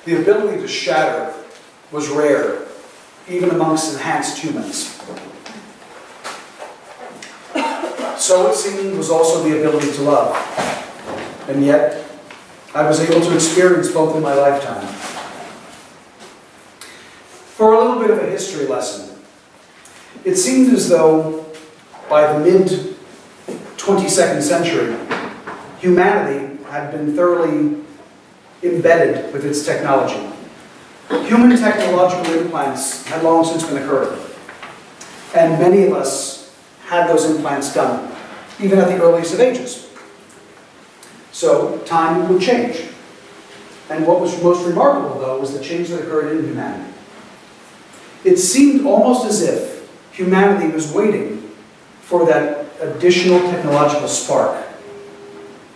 The ability to shatter was rare, even amongst enhanced humans. So it seemed was also the ability to love. And yet, I was able to experience both in my lifetime. For a little bit of a history lesson, it seemed as though by the mid-22nd century, humanity had been thoroughly embedded with its technology. Human technological implants had long since been occurred, and many of us had those implants done, even at the earliest of ages. So time would change. And what was most remarkable, though, was the change that occurred in humanity. It seemed almost as if humanity was waiting for that additional technological spark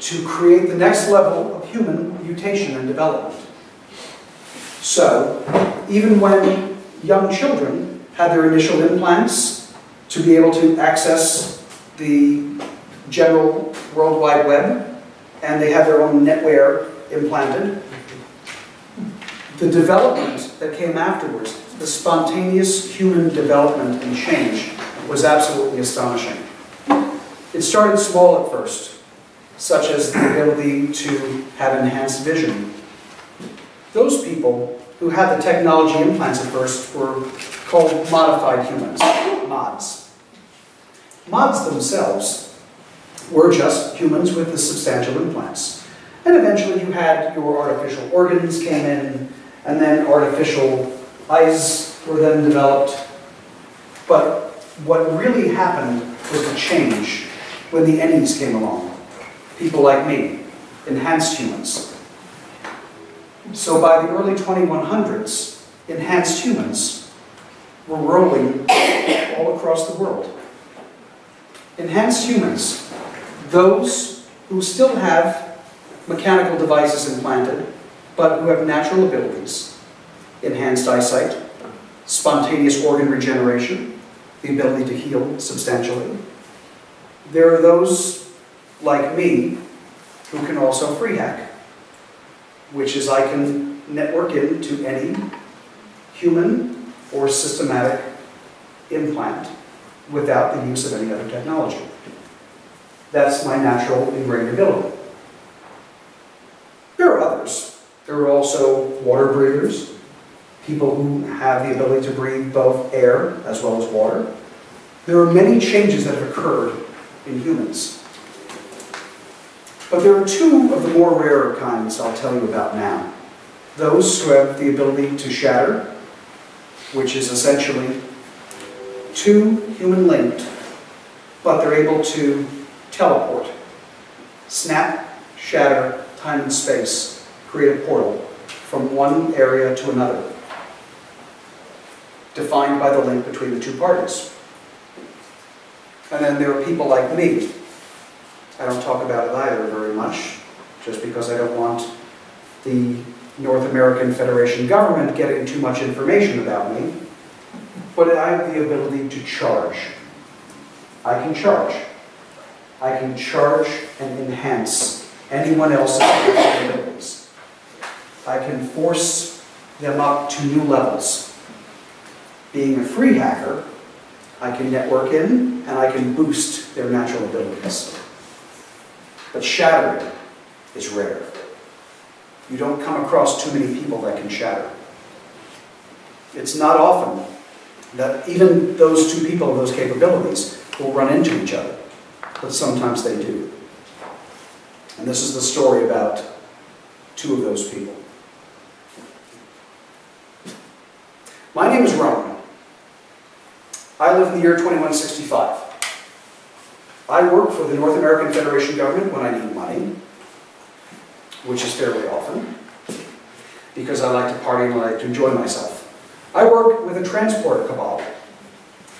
to create the next level of human mutation and development. So, even when young children had their initial implants to be able to access the general World Wide Web, and they had their own netware implanted, the development that came afterwards, the spontaneous human development and change, was absolutely astonishing. It started small at first, such as the ability to have enhanced vision. Those people who had the technology implants at first were called modified humans, mods. Mods themselves were just humans with the substantial implants. And eventually you had your artificial organs came in, and then artificial eyes were then developed. But what really happened was the change when the ENnies came along. People like me, enhanced humans. So by the early 2100s, enhanced humans were rolling all across the world. Enhanced humans, those who still have mechanical devices implanted, but who have natural abilities, enhanced eyesight, spontaneous organ regeneration, the ability to heal substantially. There are those like me who can also free hack, which is I can network into any human or systematic implant without the use of any other technology. That's my natural ingrained ability. There are others. There are also water breathers, people who have the ability to breathe both air as well as water. There are many changes that have occurred in humans. But there are two of the more rarer kinds I'll tell you about now. Those who have the ability to shatter, which is essentially two human linked, but they're able to teleport. Snap, shatter, time and space, create a portal from one area to another, defined by the link between the two parties. And then there are people like me. I don't talk about it either very much, just because I don't want the North American Federation government getting too much information about me. But I have the ability to charge. I can charge. I can charge and enhance anyone else's abilities. I can force them up to new levels. Being a free hacker, I can network in and I can boost their natural abilities. But shattering is rare. You don't come across too many people that can shatter. It's not often that even those two people with those capabilities will run into each other, but sometimes they do. And this is the story about two of those people. My name is Raving. I live in the year 2165. I work for the North American Federation government when I need money, which is fairly often, because I like to party and I like to enjoy myself. I work with a transport cabal.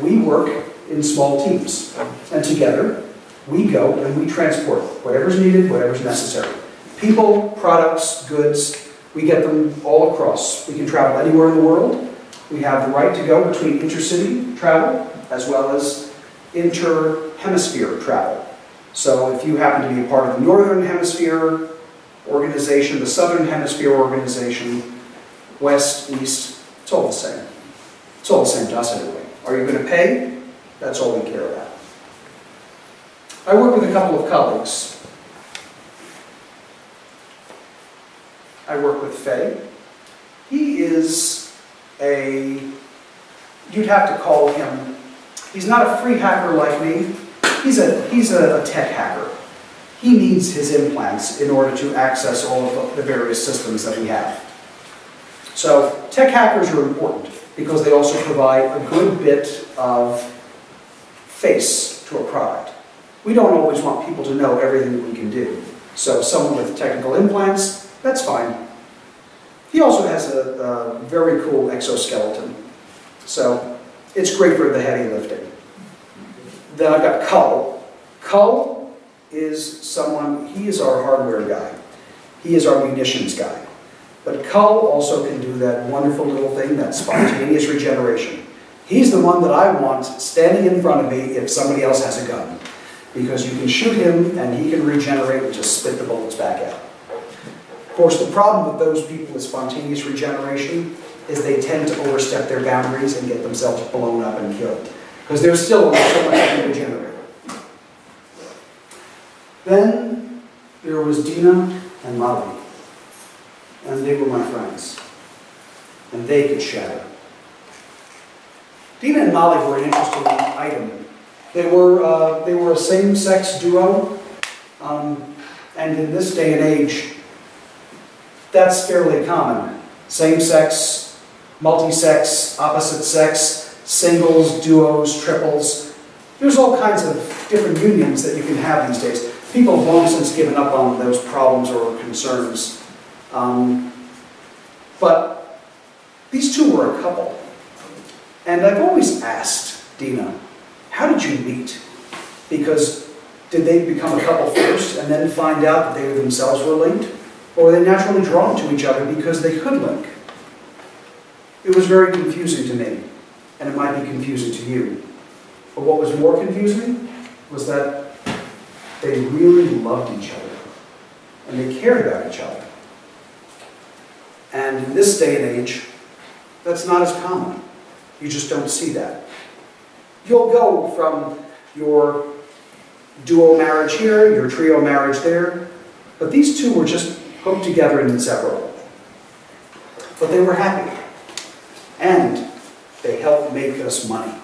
We work in small teams, and together we go and we transport whatever's needed, whatever's necessary. People, products, goods, we get them all across. We can travel anywhere in the world. We have the right to go between intercity travel as well as inter-hemisphere travel. So if you happen to be a part of the Northern Hemisphere organization, the Southern Hemisphere organization, west, east, it's all the same. It's all the same to us anyway. Are you going to pay? That's all we care about. I work with a couple of colleagues. I work with Faye. He is you'd have to call him, he's not a free hacker like me. He's a tech hacker. He needs his implants in order to access all of the various systems that we have. So tech hackers are important because they also provide a good bit of face to a product. We don't always want people to know everything that we can do. So someone with technical implants, that's fine. He also has a very cool exoskeleton. So it's great for the heavy lifting. Then I've got Cull. Cull is someone, he is our hardware guy. He is our munitions guy. But Cull also can do that wonderful little thing, that spontaneous regeneration. He's the one that I want standing in front of me if somebody else has a gun. Because you can shoot him and he can regenerate and just spit the bullets back out. Of course, the problem with those people with spontaneous regeneration is they tend to overstep their boundaries and get themselves blown up and killed. Because there's still only so much to regenerate. Then there was Dina and Molly. And they were my friends. And they could shatter. Dina and Molly were an interesting item. They were a same-sex duo. And in this day and age, that's fairly common. Same-sex, multi-sex, opposite sex, singles, duos, triples. There's all kinds of different unions that you can have these days. People have long since given up on those problems or concerns. But these two were a couple. And I've always asked Dina, how did you meet? Because did they become a couple first and then find out that they themselves were linked? Or were they naturally drawn to each other because they could link? It was very confusing to me, and it might be confusing to you. But what was more confusing was that they really loved each other, and they cared about each other. And in this day and age, that's not as common. You just don't see that. You'll go from your duo marriage here, your trio marriage there, but these two were just hooked together and inseparable. But they were happy. And they helped make us money.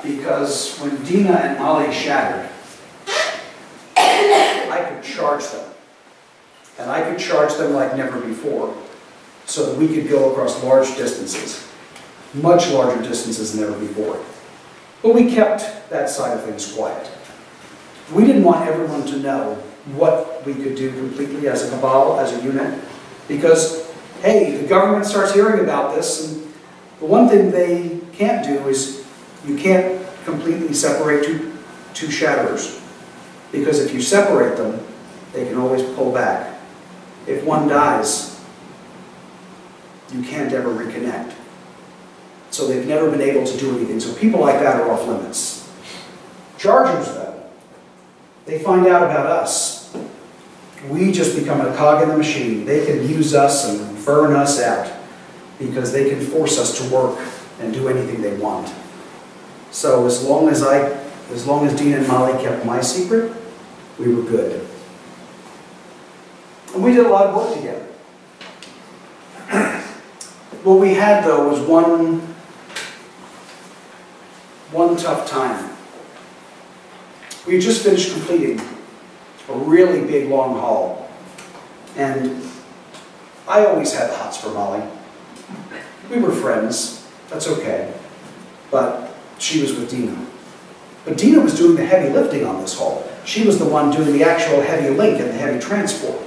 Because when Dina and Molly shattered, I could charge them. And I could charge them like never before, so that we could go across large distances. Much larger distances than ever before. But we kept that side of things quiet. We didn't want everyone to know what we could do completely as a cabal, as a unit, because, hey, the government starts hearing about this, and the one thing they can't do is you can't completely separate two shatterers, because if you separate them, they can always pull back. If one dies, you can't ever reconnect. So they've never been able to do anything. So people like that are off limits. Chargers, though, they find out about us. We just become a cog in the machine. They can use us and burn us out because they can force us to work and do anything they want. So as long as Dina and Molly kept my secret, we were good. And we did a lot of work together. What we had, though, was one tough time. We had just finished completing a really big, long haul. And I always had the hots for Molly. We were friends. That's okay. But she was with Dina. But Dina was doing the heavy lifting on this haul. She was the one doing the actual heavy link and the heavy transport.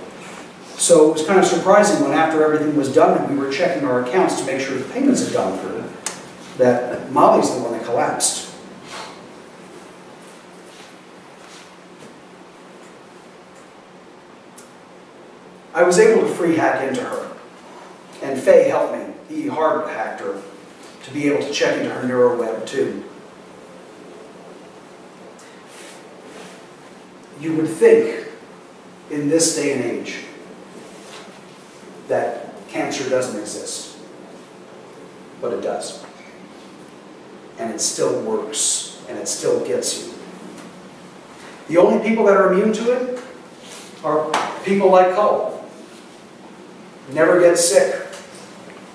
So it was kind of surprising when after everything was done and we were checking our accounts to make sure the payments had gone through, that Molly's the one that collapsed. I was able to free hack into her, and Faye helped me. He hard hacked her to be able to check into her neuroweb too. You would think in this day and age that cancer doesn't exist. But it does. And it still works, and it still gets you. The only people that are immune to it are people like Cole. Never gets sick,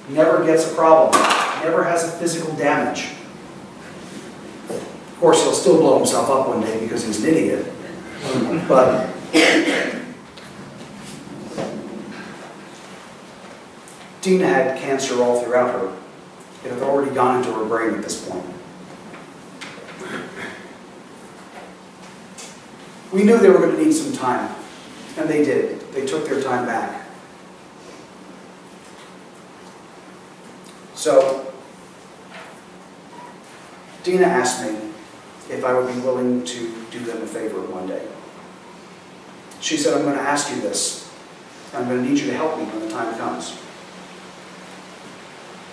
never gets a problem, never has a physical damage. Of course, he'll still blow himself up one day because he's an idiot. But Dina had cancer all throughout her. It had already gone into her brain at this point. We knew they were going to need some time, and they did. They took their time back. So, Dina asked me if I would be willing to do them a favor one day. She said, I'm going to ask you this. I'm going to need you to help me when the time comes.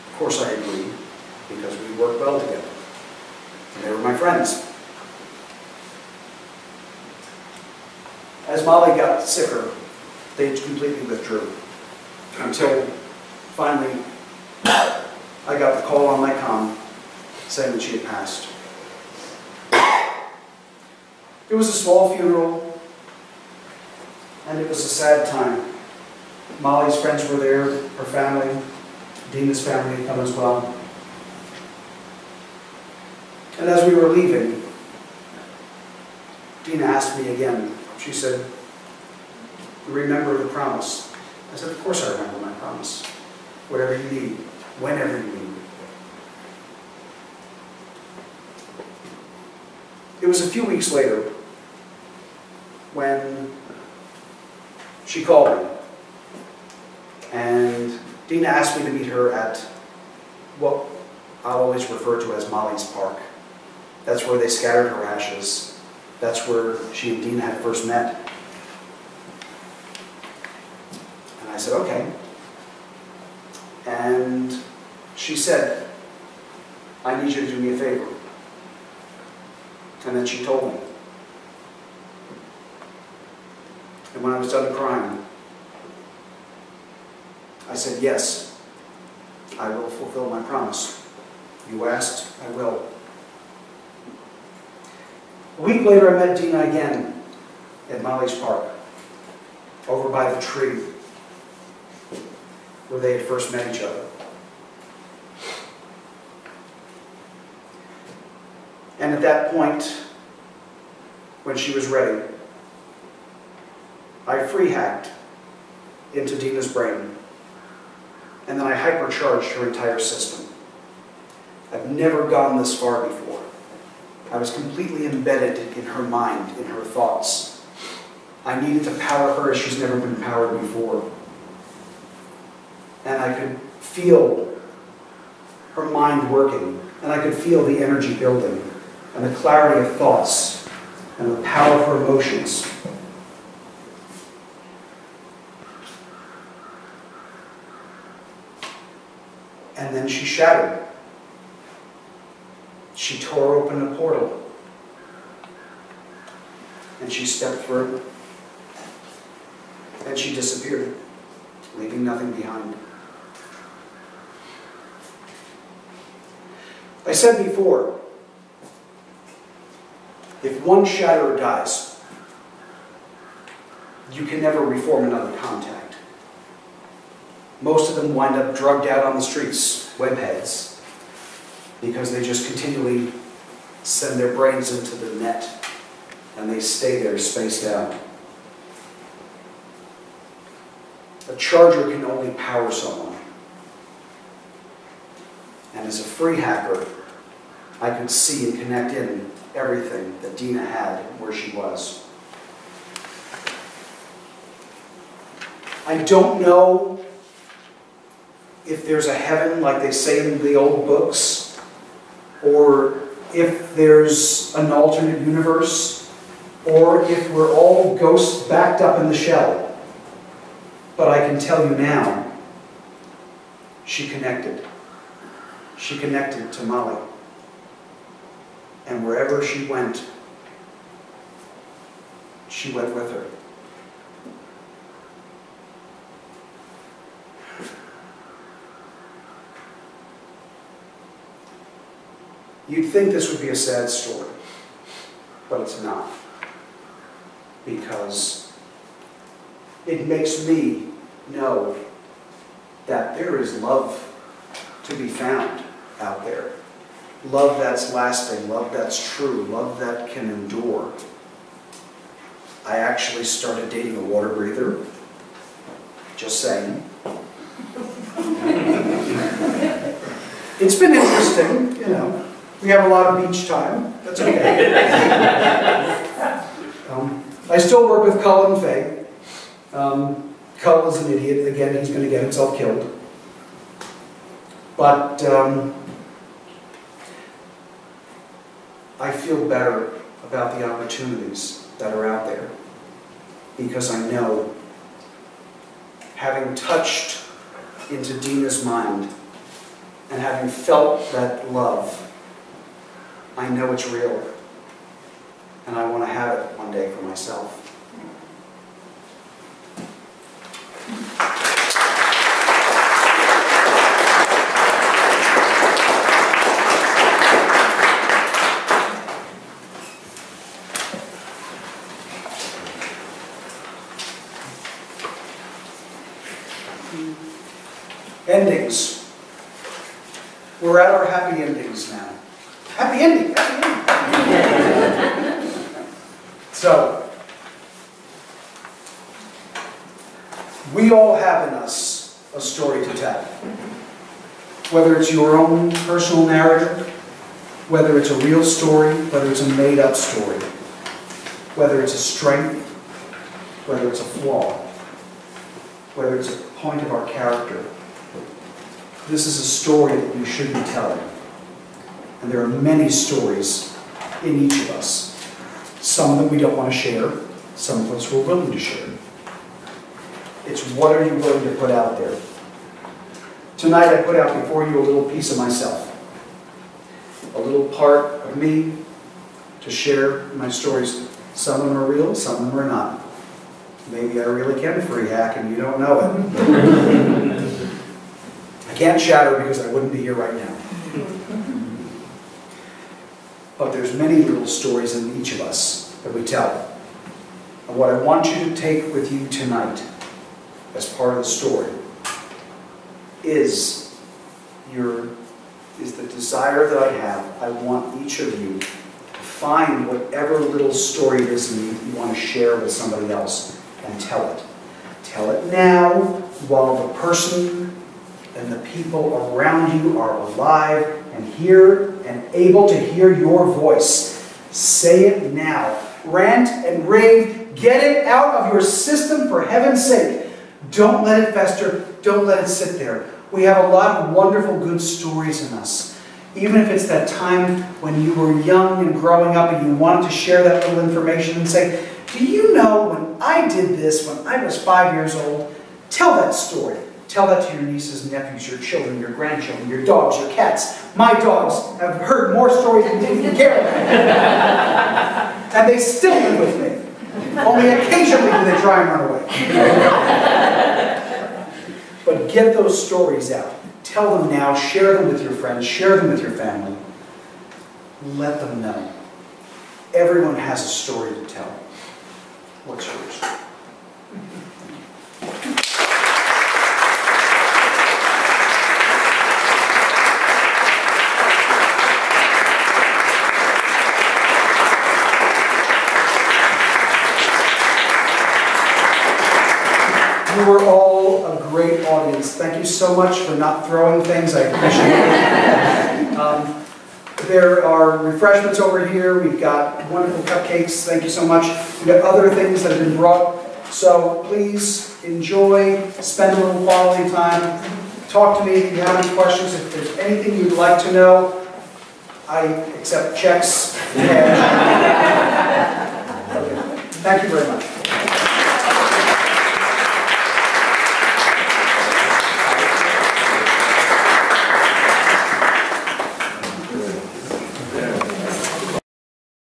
Of course I agreed, because we worked well together. And they were my friends. As Molly got sicker, they completely withdrew. Until finally, I got the call on my comm saying that she had passed. It was a small funeral, and it was a sad time. Molly's friends were there, her family, Dina's family had come as well. And as we were leaving, Dina asked me again. She said, remember the promise. I said, of course I remember my promise. Whatever you need, whenever you need. It was a few weeks later when she called me. And Dina asked me to meet her at what I'll always refer to as Molly's Park. That's where they scattered her ashes. That's where she and Dina had first met. And I said, okay. And she said, I need you to do me a favor. And then she told me. And when I was done crying, I said, yes, I will fulfill my promise. You asked, I will. A week later, I met Dina again at Molly's Park, over by the tree where they had first met each other. And at that point, when she was ready, I free-hacked into Dina's brain, and then I hypercharged her entire system. I've never gone this far before. I was completely embedded in her mind, in her thoughts. I needed to power her as she's never been powered before. And I could feel her mind working, and I could feel the energy building, and the clarity of thoughts, and the power of her emotions. And then she shattered. She tore open a portal. And she stepped through. And she disappeared, leaving nothing behind. I said before, if one shatterer dies, you can never reform another contact. Most of them wind up drugged out on the streets, webheads, because they just continually send their brains into the net and they stay there spaced out. A charger can only power someone. And as a free hacker, I could see and connect in everything that Dina had where she was. I don't know if there's a heaven like they say in the old books, or if there's an alternate universe, or if we're all ghosts backed up in the shell. But I can tell you now, she connected. She connected to Molly. And wherever she went with her. You'd think this would be a sad story, but it's not. Because it makes me know that there is love to be found out there. Love that's lasting, love that's true, love that can endure. I actually started dating a water breather. Just saying. It's been interesting, you know. We have a lot of beach time. That's okay. I still work with Cull and Faye. Cull is an idiot. Again, he's going to get himself killed. But I feel better about the opportunities that are out there because I know, having touched into Dina's mind and having felt that love, I know it's real, and I want to have it one day for myself. Endings. We're at our happy endings now. Happy ending! Happy ending! So, we all have in us a story to tell. Whether it's your own personal narrative, whether it's a real story, whether it's a made-up story, whether it's a strength, whether it's a flaw, whether it's a point of our character. This is a story that you should be telling. And there are many stories in each of us. Some of them we don't want to share. Some of us we're willing to share. It's what are you willing to put out there? Tonight I put out before you a little piece of myself. A little part of me to share my stories. Some of them are real, some of them are not. Maybe I really can free hack and you don't know it. I can't shatter because I wouldn't be here right now. But there's many little stories in each of us that we tell. And what I want you to take with you tonight as part of the story is the desire that I have. I want each of you to find whatever little story it is you want to share with somebody else and tell it. Tell it now while the person and the people around you are alive and here and able to hear your voice. Say it now. Rant and rave. Get it out of your system for heaven's sake. Don't let it fester. Don't let it sit there. We have a lot of wonderful, good stories in us. Even if it's that time when you were young and growing up and you wanted to share that little information and say, do you know when I did this when I was 5 years old? Tell that story. Tell that to your nieces and nephews, your children, your grandchildren, your dogs, your cats. My dogs have heard more stories than you can care about. And they still live with me. Only occasionally do they try and run away. But get those stories out. Tell them now. Share them with your friends. Share them with your family. Let them know. Everyone has a story to tell. What's yours? You were all a great audience. Thank you so much for not throwing things. I appreciate it. There are refreshments over here. We've got wonderful cupcakes. Thank you so much. We've got other things that have been brought. So please enjoy, spend a little quality time. Talk to me if you have any questions. If there's anything you'd like to know, I accept checks. Okay. Thank you very much.